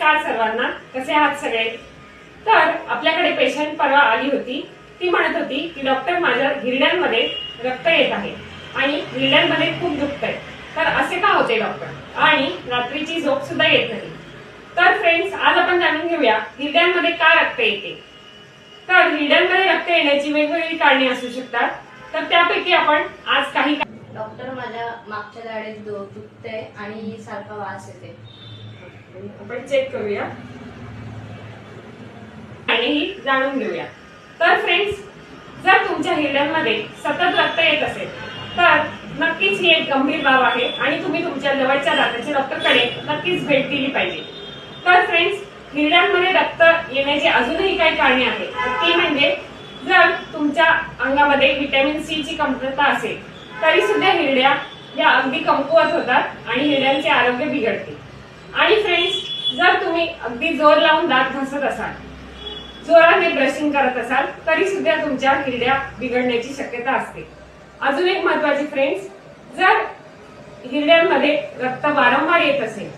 नमस्कार सर्वांना, कसे आहात सगळे? तर आपल्याकडे पेशंट परवा आली होती. ती म्हणत होती की डॉक्टर, माझ्या हिरड्यांमध्ये रक्त येत आहे आणि हिरड्यांमध्ये खूप दुखतंय. तर असे का होते डॉक्टर? आणि रात्रीची झोप सुद्धा येत नाही. तर फ्रेंड्स, आज आपण जाणून घेऊया हिरड्यांमध्ये का रक्त येते. तर हिरड्यांमध्ये रक्त येण्याची वेगवेगळी कारणे असू शकतात. तर त्यापैकी आपण आज काही डॉक्टर, माझ्या मागच्या दाढेत दुखते आणि सारखा वास येते. आपण चेक करूया आणि जाणून घेऊया. तर फ्रेंड्स, जर तुमच्या हिरड्यांमध्ये सतत रक्त येत असेल तर नक्कीच ही एक गंभीर बाब आहे आणि तुम्ही तुमच्या जवळच्या दाताच्या डॉक्टरकडे नक्कीच भेट दिली पाहिजे. तर फ्रेंड्स, हिरड्यांमध्ये रक्त येण्याची अजूनही काही कारणे आहेत. ती म्हणजे जर तुमच्या अंगामध्ये व्हिटॅमिन सी ची कमतरता असेल तरी सुद्धा हिरड्या या अगदी कमकुवत होतात आणि हिरड्यांचे आरोग्य बिघडते. आणि फ्रेंड्स, जर तुम्ही अगदी जोर लावून दात घासत असाल, जोराने ब्रशिंग करत असाल तरी सुद्धा तुमच्या हिरड्या बिघडण्याची शक्यता असते. अजून एक महत्वाची फ्रेंड्स, जर हिरड्यांमध्ये रक्त वारंवार येत असेल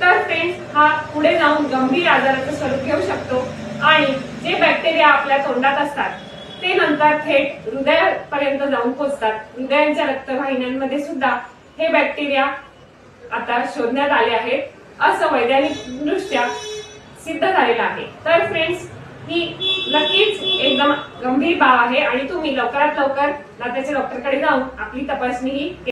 तर फ्रेंड्स हा पुढे जाऊन गंभीर आजाराचं स्वरूप घेऊ शकतो आणि जे बॅक्टेरिया आपल्या तोंडात असतात ते नंतर थेट हृदयापर्यंत जाऊन पोहोचतात. हृदयांच्या रक्तवाहिन्यांमध्ये सुद्धा हे बॅक्टेरिया आता शोधण्यात आले आहेत, असं वैज्ञानिक दृष्ट्या सिद्ध झालेलं आहे. तर फ्रेंड्स, ही नक्कीच एकदम गंभीर बाब आहे आणि तुम्ही लवकरात लवकर दाताच्या डॉक्टरकडे जाऊन आपली तपासणी ही